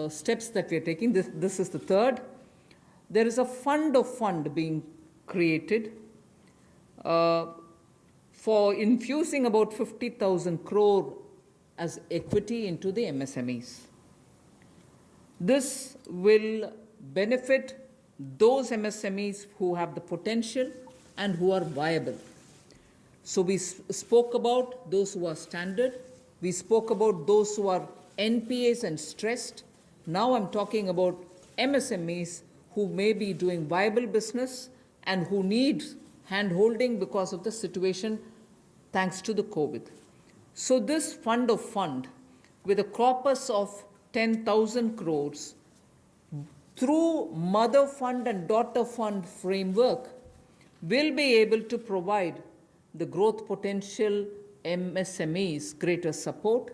steps that we are taking. This is the third. There is a fund of fund being created for infusing about 50,000 crore as equity into the MSMEs. This will benefit those MSMEs who have the potential and who are viable. So we spoke about those who are standard. We spoke about those who are NPAs and stressed. Now I'm talking about MSMEs who may be doing viable business and who need hand-holding because of the situation thanks to the COVID. So this fund of fund, with a corpus of 10,000 crores, through mother fund and daughter fund framework, will be able to provide the growth potential MSMEs greater support,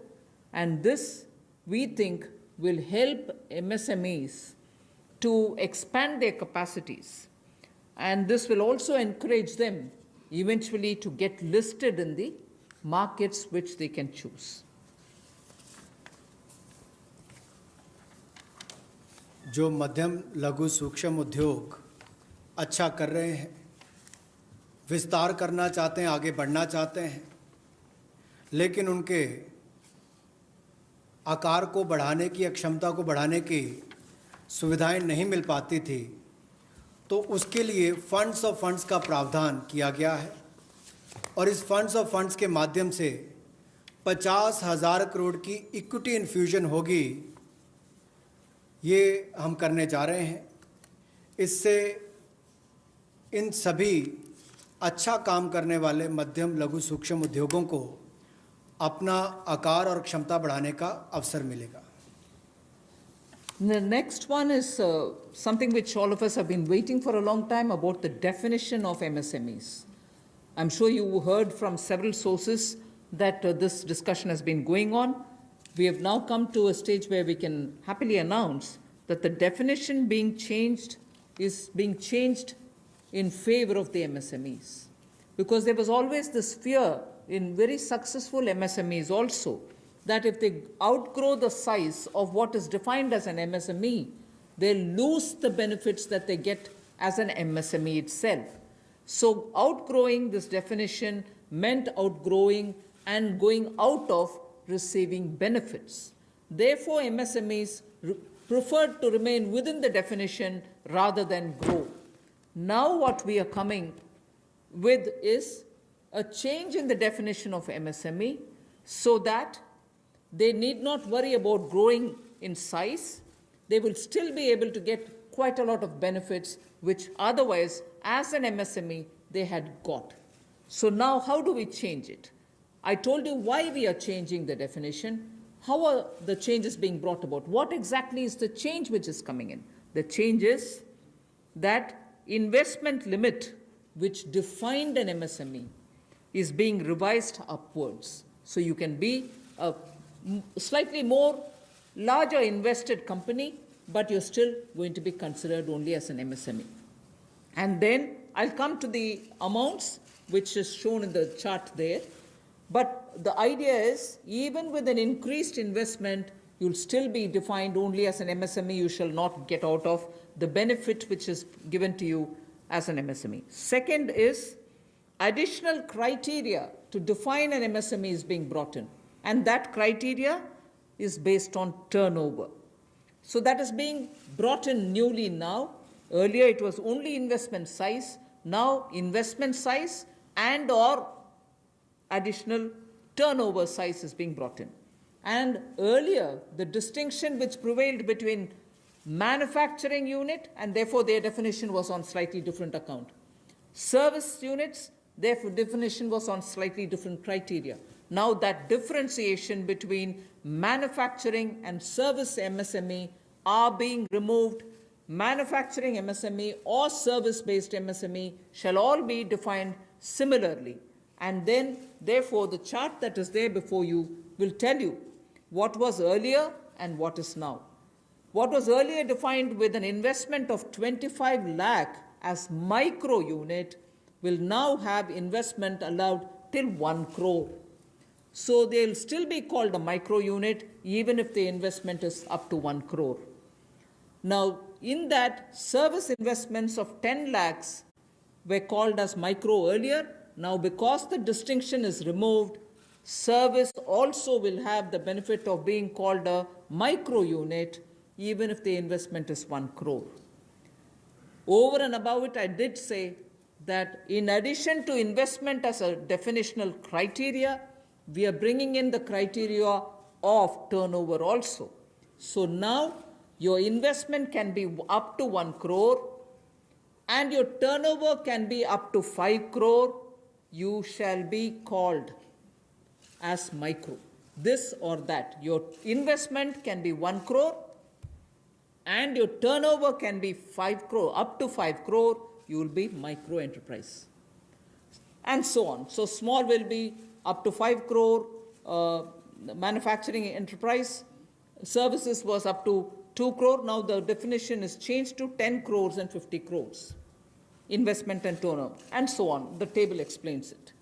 and this, we think, will help MSMEs to expand their capacities. And this will also encourage them eventually to get listed in the markets which they can choose. जो मध्यम लघु सूक्ष्म उद्योग अच्छा कर रहे हैं, विस्तार करना चाहते हैं, आगे बढ़ना चाहते हैं, लेकिन उनके आकार को बढ़ाने की, क्षमता को बढ़ाने की सुविधाएं नहीं मिल पाती थी, तो उसके लिए फंड्स ऑफ फंड्स का प्रावधान किया गया है। और इस फंड्स ऑफ फंड्स के माध्यम से 50,000 करोड़ की इक्विटी इन्फ्यूजन होगी, ये हम करने जा रहे हैं। इससे इन सभी अच्छा काम करने वाले मध्यम लघु सूक्ष्म उद्योगों को अपना आकार और क्षमता बढ़ाने का अवसर मिलेगा। The next one is something which all of us have been waiting for a long time, about the definition of MSMEs. I'm sure you heard from several sources that this discussion has been going on. We have now come to a stage where we can happily announce that the definition being changed is being changed in favor of the MSMEs. Because there was always this fear in very successful MSMEs also, that if they outgrow the size of what is defined as an MSME, they'll lose the benefits that they get as an MSME itself. So outgrowing this definition meant outgrowing and going out of receiving benefits. Therefore, MSMEs preferred to remain within the definition rather than grow. Now what we are coming with is a change in the definition of MSME so that they need not worry about growing in size. They will still be able to get quite a lot of benefits which otherwise, as an MSME, they had got. So now how do we change it? I told you why we are changing the definition. How are the changes being brought about? What exactly is the change which is coming in? The change is that investment limit which defined an MSME is being revised upwards. So you can be a slightly more larger invested company, but you're still going to be considered only as an MSME. And then I'll come to the amounts which is shown in the chart there. But the idea is, even with an increased investment, you'll still be defined only as an MSME. You shall not get out of the benefit which is given to you as an MSME. Second is, additional criteria to define an MSME is being brought in. And that criteria is based on turnover. So that is being brought in newly now. Earlier it was only investment size. Now investment size and or additional turnover size is being brought in. And earlier, the distinction which prevailed between manufacturing unit, and therefore their definition was on slightly different account. Service units, their definition was on slightly different criteria. Now that differentiation between manufacturing and service MSME are being removed. Manufacturing MSME or service-based MSME shall all be defined similarly. And then, therefore, the chart that is there before you will tell you what was earlier and what is now. What was earlier defined with an investment of 25 lakh as micro unit will now have investment allowed till 1 crore. So they'll still be called a micro unit even if the investment is up to 1 crore. Now, in that, service investments of 10 lakhs were called as micro earlier. Now, because the distinction is removed, service also will have the benefit of being called a micro unit even if the investment is 1 crore. Over and above it, I did say that in addition to investment as a definitional criteria, we are bringing in the criteria of turnover also. So now your investment can be up to 1 crore and your turnover can be up to 5 crore. You shall be called as micro. This or that. Your investment can be 1 crore and your turnover can be 5 crore, up to 5 crore, you will be micro enterprise. And so on. So small will be up to 5 crore, manufacturing enterprise. Services was up to 2 crore. Now the definition is changed to 10 crores and 50 crores. Investment and turnover, and so on. The table explains it.